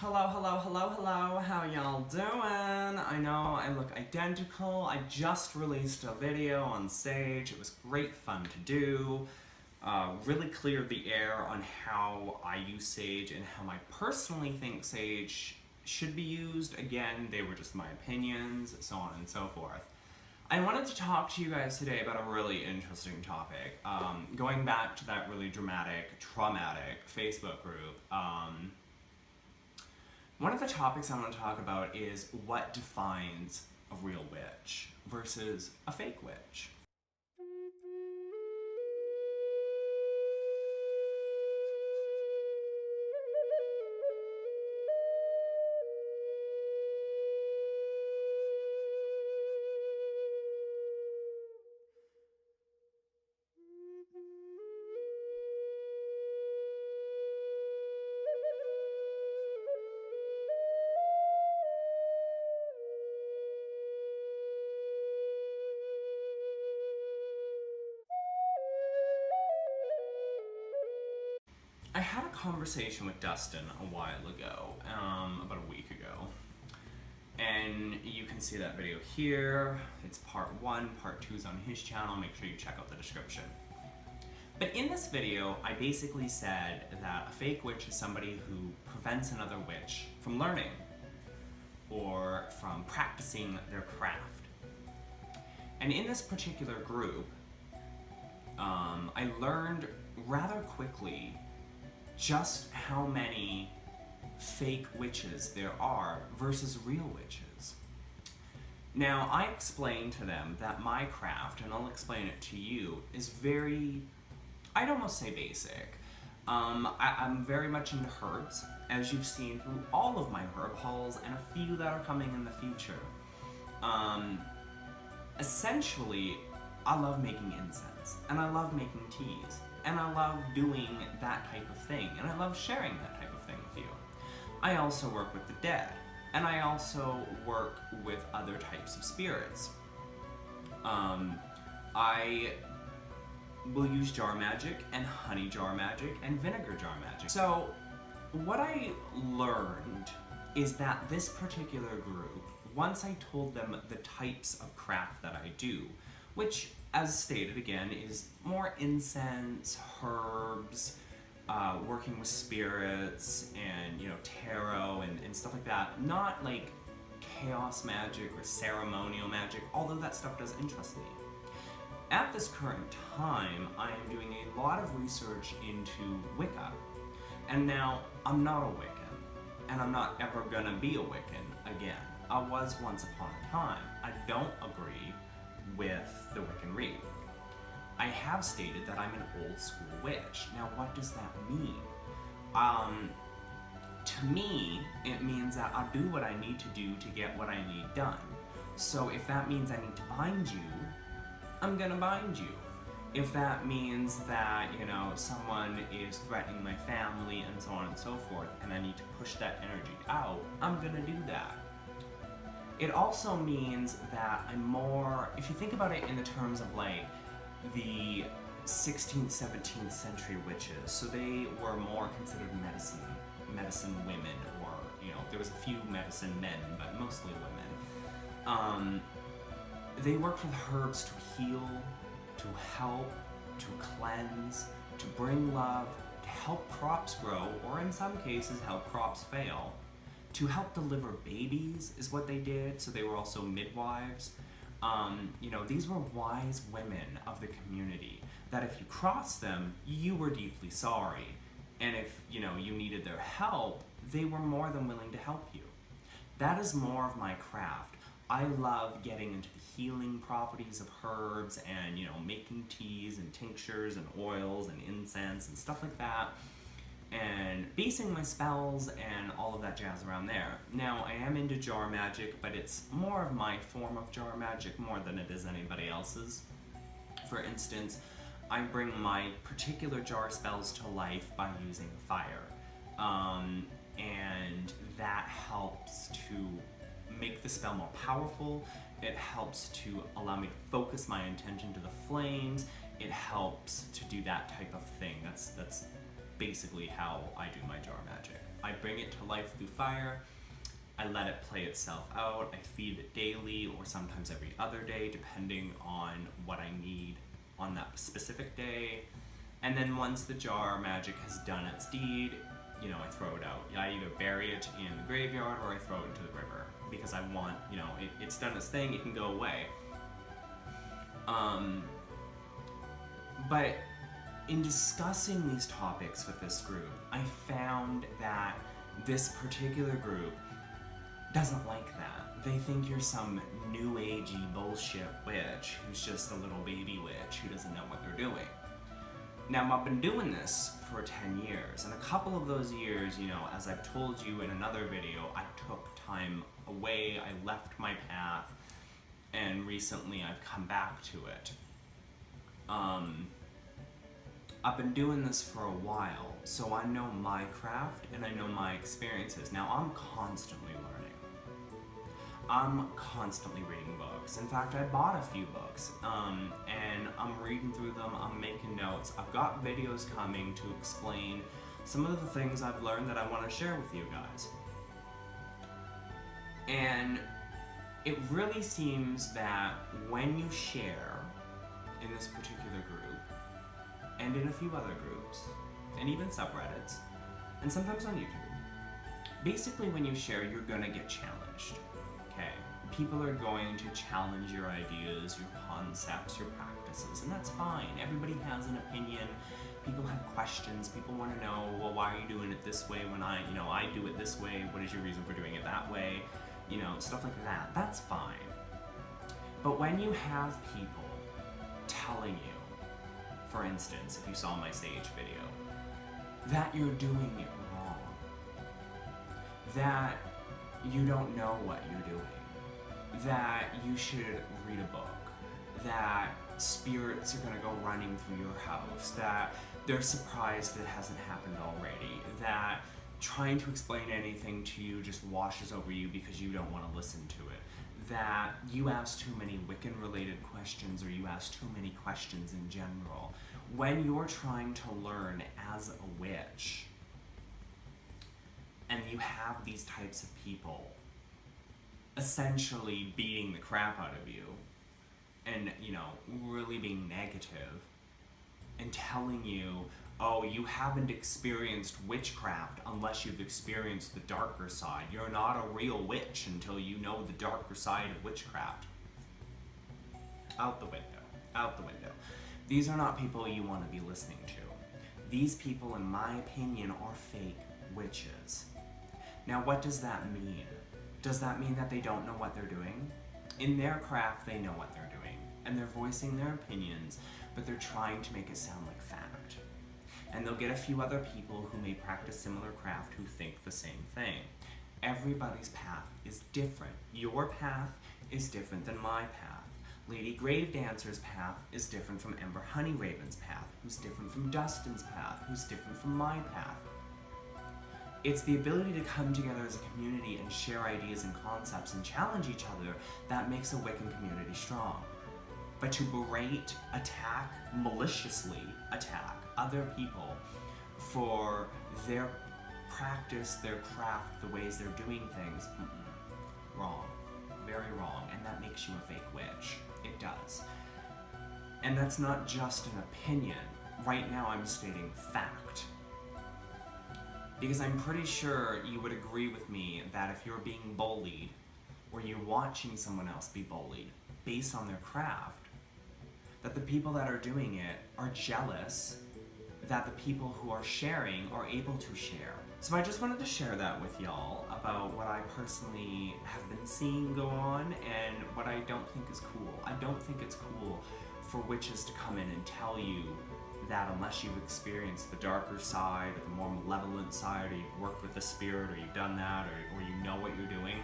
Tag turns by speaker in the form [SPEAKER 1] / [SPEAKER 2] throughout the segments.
[SPEAKER 1] Hello, hello, hello, hello, how y'all doing? I know I look identical. I just released a video on Sage. It was great fun to do. Really cleared the air on how I use Sage and how I personally think Sage should be used. Again, they were just my opinions, so on and so forth. I wanted to talk to you guys today about a really interesting topic. Going back to that really dramatic, traumatic Facebook group, one of the topics I want to talk about is what defines a real witch versus a fake witch. I had a conversation with Dustin a while ago, about a week ago, and you can see that video here. It's part 1, part 2 is on his channel. Make sure you check out the description. But in this video, I basically said that a fake witch is somebody who prevents another witch from learning or from practicing their craft. And in this particular group, I learned rather quickly just how many fake witches there are versus real witches. Now, I explained to them that my craft, and I'll explain it to you, is very, I'd almost say basic. I'm very much into herbs, as you've seen through all of my herb hauls and a few that are coming in the future. Essentially, I love making incense, and I love making teas, and I love doing that type of thing, and I love sharing that type of thing with you. I also work with the dead, and I also work with other types of spirits. I will use jar magic, and honey jar magic, and vinegar jar magic. So, what I learned is that this particular group, once I told them the types of craft that I do, which, as stated again, is more incense, herbs, working with spirits, and tarot and stuff like that. Not like chaos magic or ceremonial magic, although that stuff does interest me. At this current time, I am doing a lot of research into Wicca. And now, I'm not a Wiccan, and I'm not ever gonna be a Wiccan again. I was once upon a time. I don't agree with the Wiccan Read. I have stated that I'm an old school witch. Now, what does that mean? To me, it means that I'll do what I need to do to get what I need done. So if that means I need to bind you, I'm gonna bind you. If that means that, someone is threatening my family and so on and so forth, and I need to push that energy out, I'm gonna do that. It also means that I'm more, if you think about it in the terms of like the 16th, 17th century witches, so they were more considered medicine women, or, there was a few medicine men, but mostly women. They worked with herbs to heal, to help, to cleanse, to bring love, to help crops grow, or in some cases help crops fail. To help deliver babies is what they did, so they were also midwives. These were wise women of the community, that if you crossed them, you were deeply sorry. And if, you needed their help, they were more than willing to help you. That is more of my craft. I love getting into the healing properties of herbs and, making teas and tinctures and oils and incense and stuff like that, and basing my spells and all of that jazz around there. Now, I am into jar magic, but it's more of my form of jar magic more than it is anybody else's. For instance, I bring my particular jar spells to life by using fire. And that helps to make the spell more powerful. It helps to allow me to focus my intention to the flames. It helps to do that type of thing. That's basically how I do my jar magic. I bring it to life through fire. I let it play itself out. I feed it daily or sometimes every other day, depending on what I need on that specific day. And then once the jar magic has done its deed, you know, I throw it out. I either bury it in the graveyard or I throw it into the river because I want, you know, it's done its thing, it can go away. But in discussing these topics with this group, I found that this particular group doesn't like that. They think you're some new agey bullshit witch who's just a little baby witch who doesn't know what they're doing. Now, I've been doing this for 10 years, and a couple of those years, you know, as I've told you in another video, I took time away, I left my path, and recently I've come back to it. I've been doing this for a while, so I know my craft and I know my experiences. Now, I'm constantly learning. I'm constantly reading books. In fact, I bought a few books, and I'm reading through them, I'm making notes. I've got videos coming to explain some of the things I've learned that I want to share with you guys. And it really seems that when you share in this particular group, and in a few other groups, and even subreddits, and sometimes on YouTube, basically when you share, you're gonna get challenged, okay? People are going to challenge your ideas, your concepts, your practices, and that's fine. Everybody has an opinion. People have questions. People want to know, well, why are you doing it this way when I do it this way? What is your reason for doing it that way? You know, stuff like that. That's fine. But when you have people telling you, for instance, if you saw my sage video, that you're doing it wrong, that you don't know what you're doing, that you should read a book, that spirits are gonna go running through your house, that they're surprised it hasn't happened already, that trying to explain anything to you just washes over you because you don't want to listen to it, that you ask too many Wiccan-related questions or you ask too many questions in general. When you're trying to learn as a witch, and you have these types of people essentially beating the crap out of you, and, you know, really being negative, and telling you, oh, you haven't experienced witchcraft unless you've experienced the darker side. You're not a real witch until you know the darker side of witchcraft. Out the window. Out the window. These are not people you want to be listening to. These people, in my opinion, are fake witches. Now, what does that mean? Does that mean that they don't know what they're doing? In their craft, they know what they're doing, and they're voicing their opinions, but they're trying to make it sound like fact. And they'll get a few other people who may practice similar craft who think the same thing. Everybody's path is different. Your path is different than my path. Lady Gravedancer's path is different from Ember Honeyraven's path, who's different from Dustin's path, who's different from my path. It's the ability to come together as a community and share ideas and concepts and challenge each other that makes a Wiccan community strong. But to berate, attack, maliciously attack other people for their practice, their craft, the ways they're doing things, wrong. Very wrong. And that makes you a fake witch. It does. And that's not just an opinion. Right now I'm stating fact. Because I'm pretty sure you would agree with me that if you're being bullied, or you're watching someone else be bullied based on their craft, that the people that are doing it are jealous that the people who are sharing are able to share. So I just wanted to share that with y'all about what I personally have been seeing go on and what I don't think is cool. I don't think it's cool for witches to come in and tell you that unless you've experienced the darker side or the more malevolent side, or you've worked with a spirit, or you've done that, or you know what you're doing,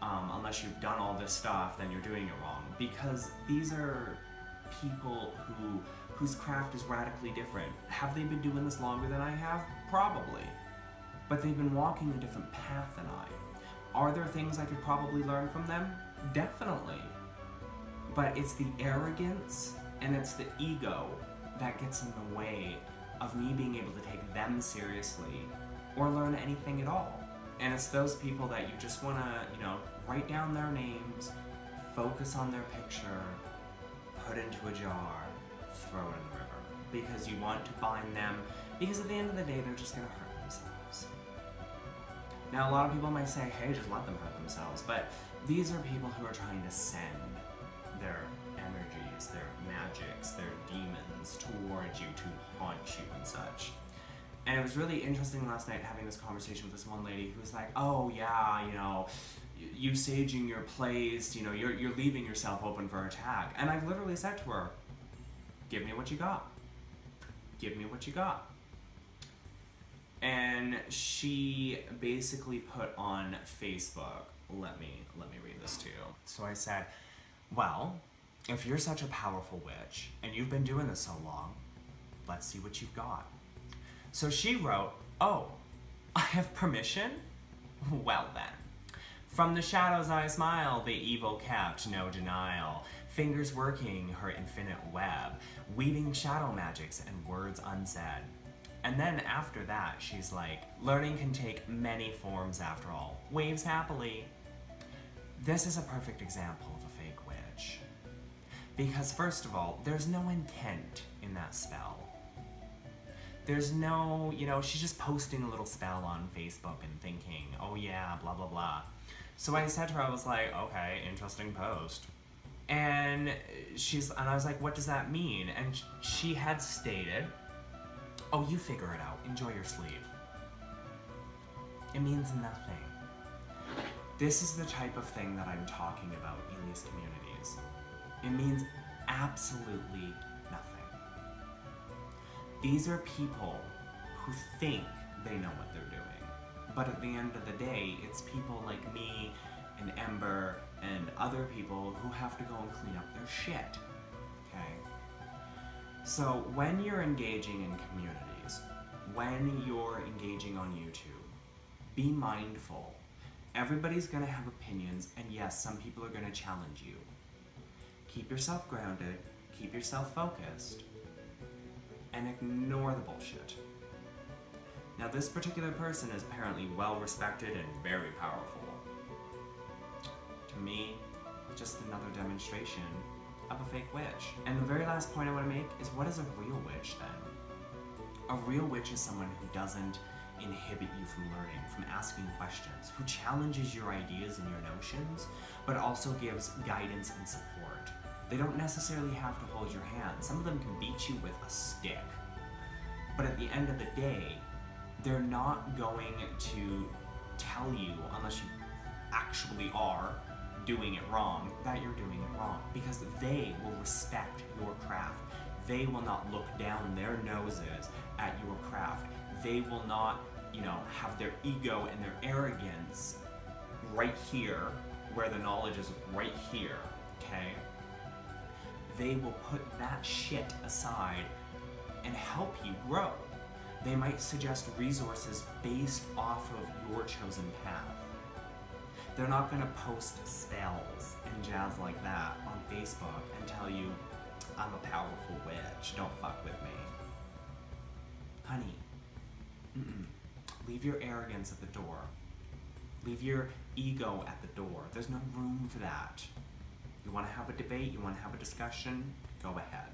[SPEAKER 1] unless you've done all this stuff, then you're doing it wrong. Because these are people whose craft is radically different. Have they been doing this longer than I have? Probably. But they've been walking a different path than I. Are there things I could probably learn from them? Definitely. But it's the arrogance and it's the ego that gets in the way of me being able to take them seriously or learn anything at all. And it's those people that you just want to, you know, write down their names, focus on their picture, put into a jar, throw it in the river. Because you want to bind them, because at the end of the day, they're just going to hurt themselves. Now, a lot of people might say, hey, just let them hurt themselves. But these are people who are trying to send their energies, their magics, their demons towards you to haunt you and such. And it was really interesting last night having this conversation with this one lady who was like, oh yeah, you know, you saging your place, you know, you're leaving yourself open for attack. And I literally said to her, give me what you got. Give me what you got. And she basically put on Facebook, let me read this to you. So I said, well, if you're such a powerful witch and you've been doing this so long, let's see what you've got. So she wrote, oh, I have permission? Well then. From the shadows I smile, the evil kept no denial. Fingers working her infinite web, weaving shadow magics and words unsaid. And then after that, she's like, learning can take many forms after all. Waves happily. This is a perfect example of a fake witch. Because first of all, there's no intent in that spell. There's no, you know, she's just posting a little spell on Facebook and thinking, oh yeah, blah, blah, blah. So I said to her, I was like, okay, interesting post. And I was like, what does that mean? And she had stated, oh, you figure it out, enjoy your sleep. It means nothing. This is the type of thing that I'm talking about in these communities. It means absolutely nothing. These are people who think they know what they're doing. But at the end of the day, it's people like me and Ember and other people who have to go and clean up their shit, okay? So when you're engaging in communities, when you're engaging on YouTube, be mindful. Everybody's gonna have opinions, and yes, some people are gonna challenge you. Keep yourself grounded, keep yourself focused, and ignore the bullshit. Now, this particular person is apparently well respected and very powerful. To me, just another demonstration of a fake witch. And the very last point I want to make is, what is a real witch then? A real witch is someone who doesn't inhibit you from learning, from asking questions, who challenges your ideas and your notions, but also gives guidance and support. They don't necessarily have to hold your hand. Some of them can beat you with a stick. But at the end of the day, they're not going to tell you, unless you actually are doing it wrong, that you're doing it wrong. Because they will respect your craft. They will not look down their noses at your craft. They will not, have their ego and their arrogance right here, where the knowledge is right here, okay? They will put that shit aside and help you grow. They might suggest resources based off of your chosen path. They're not gonna post spells and jazz like that on Facebook and tell you, I'm a powerful witch, don't fuck with me. Honey, leave your arrogance at the door. Leave your ego at the door. There's no room for that. You wanna have a debate, you wanna have a discussion, go ahead.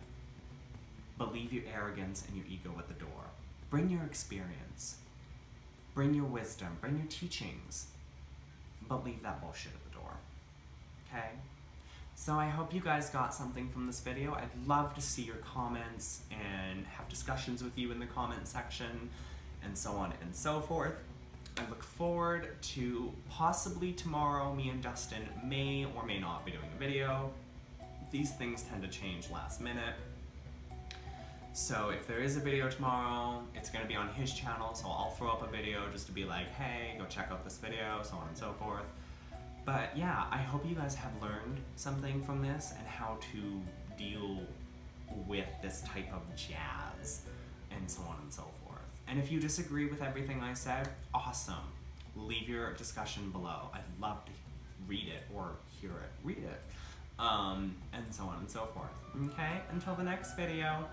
[SPEAKER 1] But leave your arrogance and your ego at the door. Bring your experience. Bring your wisdom, bring your teachings. But leave that bullshit at the door, okay? So I hope you guys got something from this video. I'd love to see your comments and have discussions with you in the comment section and so on and so forth. I look forward to possibly tomorrow, me and Dustin may or may not be doing a video. These things tend to change last minute. So if there is a video tomorrow, it's gonna be on his channel, so I'll throw up a video just to be like, hey, go check out this video, so on and so forth. But yeah, I hope you guys have learned something from this and how to deal with this type of jazz and so on and so forth. And if you disagree with everything I said, awesome. Leave your discussion below. I'd love to read it or hear it, read it, and so on and so forth. Okay, until the next video.